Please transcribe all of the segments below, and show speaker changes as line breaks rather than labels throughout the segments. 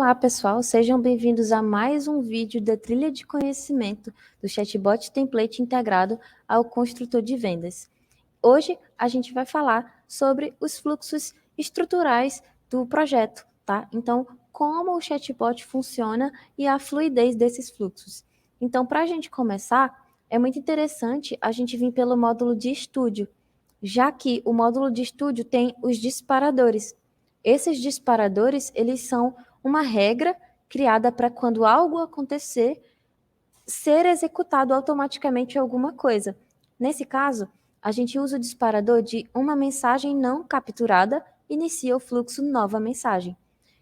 Olá, pessoal, sejam bem-vindos a mais um vídeo da trilha de conhecimento do chatbot template integrado ao construtor de vendas. Hoje a gente vai falar sobre os fluxos estruturais do projeto, tá? Então, como o chatbot funciona e a fluidez desses fluxos. Então, para a gente começar, é muito interessante a gente vir pelo módulo de estúdio, já que o módulo de estúdio tem os disparadores. Esses disparadores, eles são uma regra criada para quando algo acontecer, ser executado automaticamente alguma coisa. Nesse caso, a gente usa o disparador de uma mensagem não capturada inicia o fluxo nova mensagem.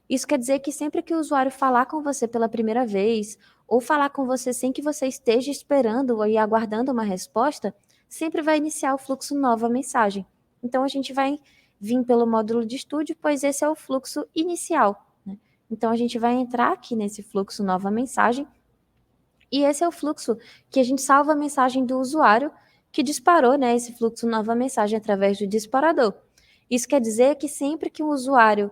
Isso quer dizer que sempre que o usuário falar com você pela primeira vez, ou falar com você sem que você esteja esperando e aguardando uma resposta, sempre vai iniciar o fluxo nova mensagem. Então a gente vai vir pelo módulo de estúdio, pois esse é o fluxo inicial, né? Então a gente vai entrar aqui nesse fluxo nova mensagem, e esse é o fluxo que a gente salva a mensagem do usuário que disparou, né, esse fluxo nova mensagem através do disparador. Isso quer dizer que sempre que um usuário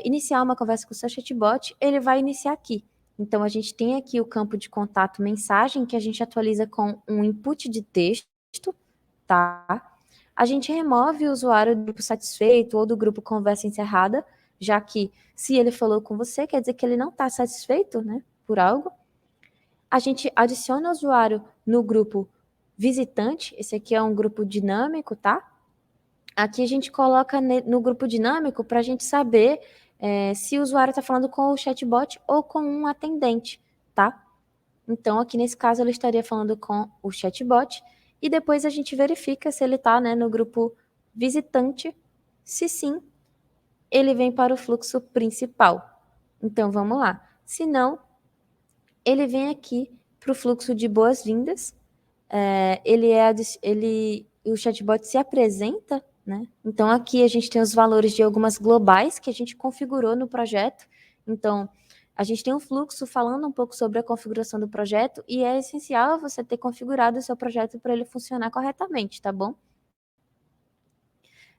iniciar uma conversa com o seu chatbot, ele vai iniciar aqui. Então, a gente tem aqui o campo de contato mensagem, que a gente atualiza com um input de texto, tá? A gente remove o usuário do grupo satisfeito ou do grupo conversa encerrada, já que se ele falou com você, quer dizer que ele não está satisfeito, né, por algo. A gente adiciona o usuário no grupo visitante, esse aqui é um grupo dinâmico, tá? Aqui a gente coloca no grupo dinâmico para a gente saber se o usuário está falando com o chatbot ou com um atendente, tá? Então, aqui nesse caso, ele estaria falando com o chatbot e depois a gente verifica se ele está, né, no grupo visitante. Se sim, ele vem para o fluxo principal. Então, vamos lá. Se não, ele vem aqui para o fluxo de boas-vindas. O chatbot se apresenta, né? Então aqui a gente tem os valores de algumas globais que a gente configurou no projeto. Então a gente tem um fluxo falando um pouco sobre a configuração do projeto e é essencial você ter configurado o seu projeto para ele funcionar corretamente, tá bom?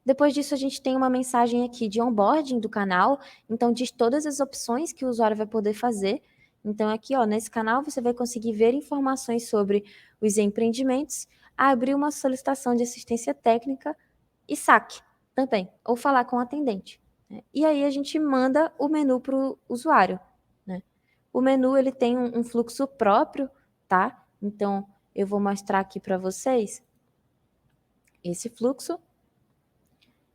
Depois disso, a gente tem uma mensagem aqui de onboarding do canal, então diz todas as opções que o usuário vai poder fazer. Então aqui, ó, nesse canal você vai conseguir ver informações sobre os empreendimentos, abrir uma solicitação de assistência técnica e saque também, ou falar com o atendente, né? E aí a gente manda o menu para o usuário, né? O menu ele tem um fluxo próprio, tá? Então eu vou mostrar aqui para vocês esse fluxo.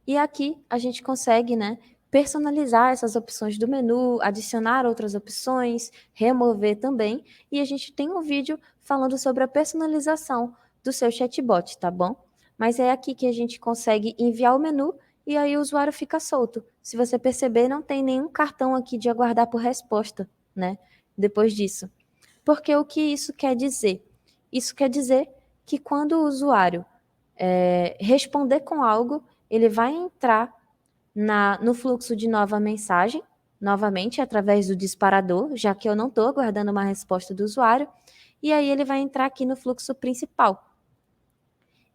E aqui a gente consegue, né, personalizar essas opções do menu, adicionar outras opções, remover também. E a gente tem um vídeo falando sobre a personalização do seu chatbot, tá bom? Mas é aqui que a gente consegue enviar o menu e aí o usuário fica solto. Se você perceber, não tem nenhum cartão aqui de aguardar por resposta, né? Depois disso. Porque o que isso quer dizer? Isso quer dizer que quando o usuário responder com algo, ele vai entrar no fluxo de nova mensagem, novamente através do disparador, já que eu não estou aguardando uma resposta do usuário, e aí ele vai entrar aqui no fluxo principal.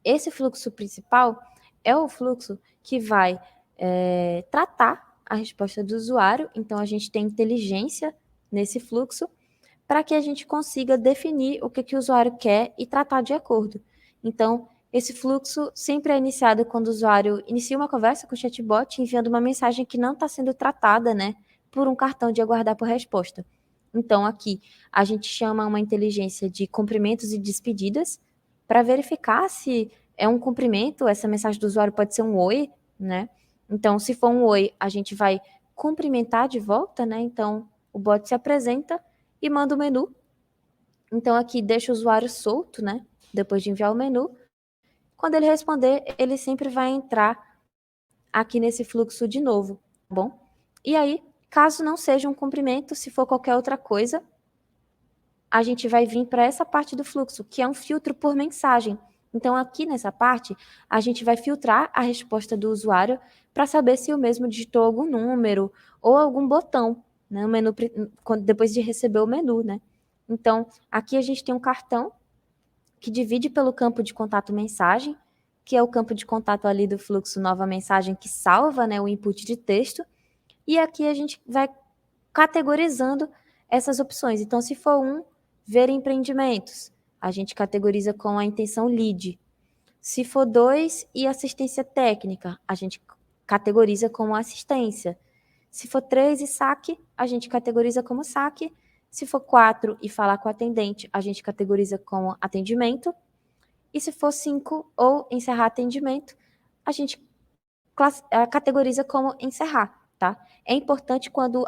Esse fluxo principal é o fluxo que vai tratar a resposta do usuário, então a gente tem inteligência nesse fluxo, para que a gente consiga definir o que o usuário quer e tratar de acordo. Então, esse fluxo sempre é iniciado quando o usuário inicia uma conversa com o chatbot, enviando uma mensagem que não está sendo tratada, né, por um cartão de aguardar por resposta. Então, aqui, a gente chama uma inteligência de cumprimentos e despedidas, para verificar se é um cumprimento, essa mensagem do usuário pode ser um oi, né? Então, se for um oi, a gente vai cumprimentar de volta, né? Então, o bot se apresenta e manda o menu. Então aqui deixa o usuário solto, né? Depois de enviar o menu. Quando ele responder, ele sempre vai entrar aqui nesse fluxo de novo, tá bom? E aí, caso não seja um cumprimento, se for qualquer outra coisa, a gente vai vir para essa parte do fluxo, que é um filtro por mensagem. Então aqui nessa parte, a gente vai filtrar a resposta do usuário para saber se o mesmo digitou algum número ou algum botão, né, no menu, depois de receber o menu, né? Então, aqui a gente tem um cartão que divide pelo campo de contato mensagem, que é o campo de contato ali do fluxo nova mensagem que salva, né, o input de texto. E aqui a gente vai categorizando essas opções. Então, se for ver empreendimentos, a gente categoriza com a intenção lead. Se for 2 e assistência técnica, a gente categoriza como assistência. Se for 3 e saque, a gente categoriza como saque. Se for 4 e falar com o atendente, a gente categoriza como atendimento. E se for 5 ou encerrar atendimento, a gente categoriza como encerrar, tá? É importante quando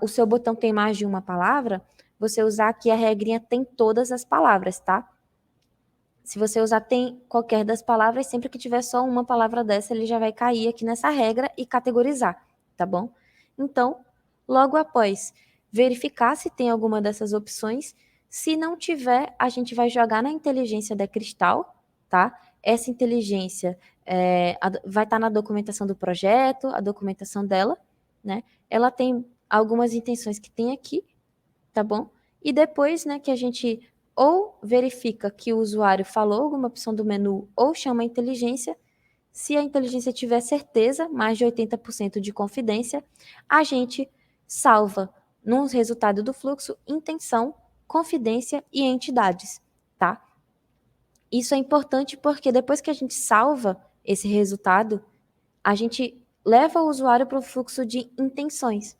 o seu botão tem mais de uma palavra, você usar aqui a regrinha tem todas as palavras, tá? Se você usar tem qualquer das palavras, sempre que tiver só uma palavra dessa, ele já vai cair aqui nessa regra e categorizar, tá bom? Então, logo após verificar se tem alguma dessas opções, se não tiver, a gente vai jogar na inteligência da Cristal, tá? Essa inteligência vai estar na documentação do projeto, a documentação dela, né? Ela tem algumas intenções que tem aqui, tá bom? E depois, né, que a gente ou verifica que o usuário falou alguma opção do menu ou chama a inteligência, se a inteligência tiver certeza, mais de 80% de confidência, a gente salva no resultado do fluxo intenção, confidência e entidades, tá? Isso é importante porque depois que a gente salva esse resultado, a gente leva o usuário para o fluxo de intenções.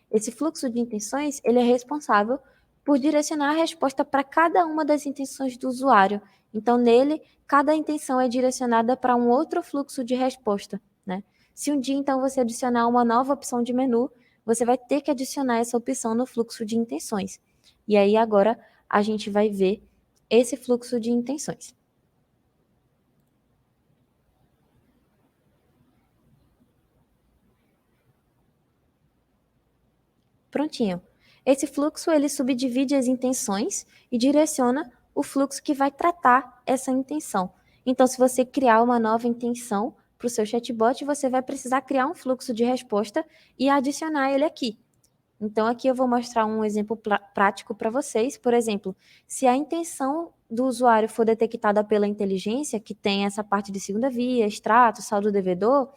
Esse fluxo de intenções, ele é responsável por direcionar a resposta para cada uma das intenções do usuário. Então, nele, cada intenção é direcionada para um outro fluxo de resposta, né? Se um dia, então, você adicionar uma nova opção de menu, você vai ter que adicionar essa opção no fluxo de intenções. E aí, agora, a gente vai ver esse fluxo de intenções. Prontinho. Esse fluxo ele subdivide as intenções e direciona o fluxo que vai tratar essa intenção. Então, se você criar uma nova intenção para o seu chatbot, você vai precisar criar um fluxo de resposta e adicionar ele aqui. Então, aqui eu vou mostrar um exemplo prático para vocês. Por exemplo, se a intenção do usuário for detectada pela inteligência, que tem essa parte de segunda via, extrato, saldo devedor,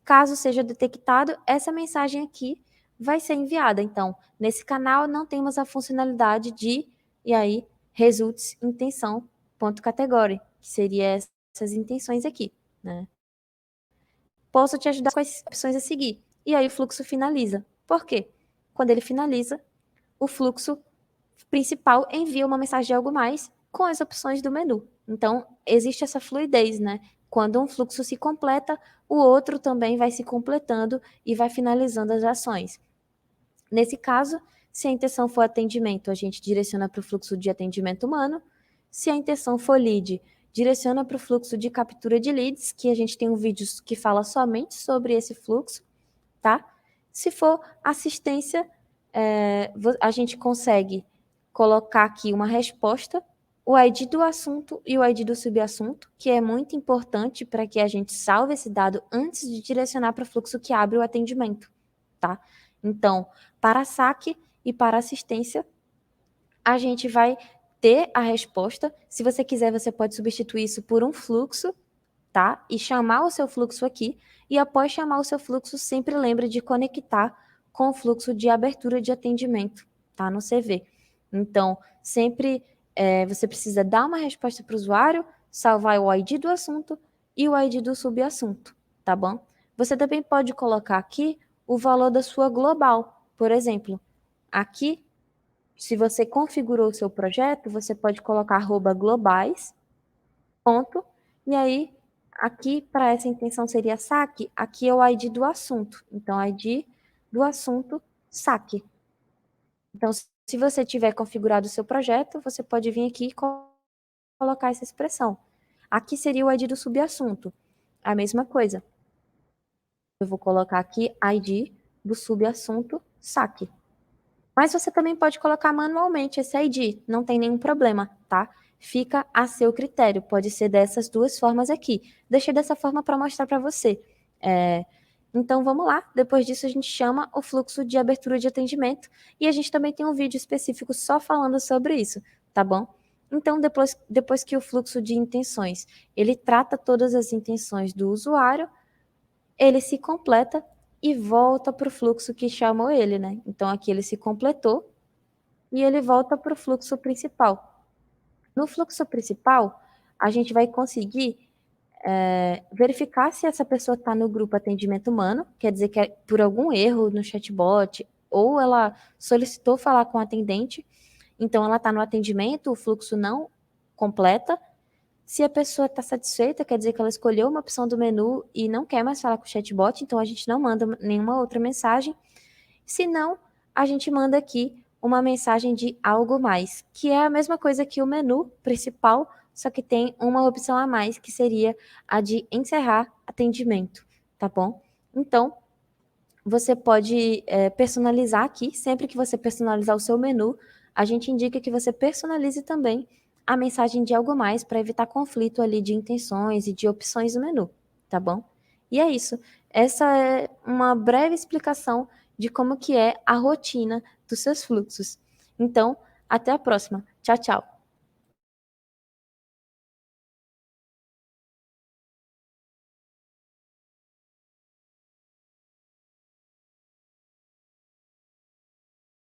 caso seja detectado, essa mensagem aqui vai ser enviada. Então, nesse canal não temos a funcionalidade de, e aí, results intenção, ponto category, que seria essas intenções aqui, né? Posso te ajudar com as opções a seguir. E aí o fluxo finaliza. Por quê? Quando ele finaliza, o fluxo principal envia uma mensagem de algo mais com as opções do menu. Então, existe essa fluidez, né? Quando um fluxo se completa, o outro também vai se completando e vai finalizando as ações. Nesse caso, se a intenção for atendimento, a gente direciona para o fluxo de atendimento humano. Se a intenção for lead, direciona para o fluxo de captura de leads, que a gente tem um vídeo que fala somente sobre esse fluxo, tá? Se for assistência, a gente consegue colocar aqui uma resposta, o ID do assunto e o ID do subassunto, que é muito importante para que a gente salve esse dado antes de direcionar para o fluxo que abre o atendimento, tá? Então, para saque e para assistência, a gente vai ter a resposta. Se você quiser, você pode substituir isso por um fluxo, tá? E chamar o seu fluxo aqui. E após chamar o seu fluxo, sempre lembre de conectar com o fluxo de abertura de atendimento, tá? No CV. Então, sempre você precisa dar uma resposta para o usuário, salvar o ID do assunto e o ID do subassunto, tá bom? Você também pode colocar aqui o valor da sua global. Por exemplo, aqui, se você configurou o seu projeto, você pode colocar @globais, ponto, e aí aqui para essa intenção seria saque, aqui é o ID do assunto. Então, ID do assunto saque. Então, se você tiver configurado o seu projeto, você pode vir aqui e colocar essa expressão. Aqui seria o ID do subassunto. A mesma coisa. Eu vou colocar aqui ID do subassunto saque. Mas você também pode colocar manualmente esse ID, não tem nenhum problema, tá? Fica a seu critério, pode ser dessas duas formas aqui. Deixei dessa forma para mostrar para você. Então vamos lá, depois disso a gente chama o fluxo de abertura de atendimento e a gente também tem um vídeo específico só falando sobre isso, tá bom? Então depois que o fluxo de intenções, ele trata todas as intenções do usuário, ele se completa e volta para o fluxo que chamou ele, né? Então aqui ele se completou e ele volta para o fluxo principal. No fluxo principal, a gente vai conseguir verificar se essa pessoa está no grupo atendimento humano, quer dizer que é por algum erro no chatbot, ou ela solicitou falar com o atendente, então ela está no atendimento, o fluxo não completa. Se a pessoa está satisfeita, quer dizer que ela escolheu uma opção do menu e não quer mais falar com o chatbot, então a gente não manda nenhuma outra mensagem. Se não, a gente manda aqui uma mensagem de algo mais, que é a mesma coisa que o menu principal, só que tem uma opção a mais, que seria a de encerrar atendimento, tá bom? Então, você pode personalizar aqui, sempre que você personalizar o seu menu, a gente indica que você personalize também a mensagem de algo mais para evitar conflito ali de intenções e de opções do menu, tá bom? E é isso. Essa é uma breve explicação de como que é a rotina dos seus fluxos. Então, até a próxima. Tchau, tchau.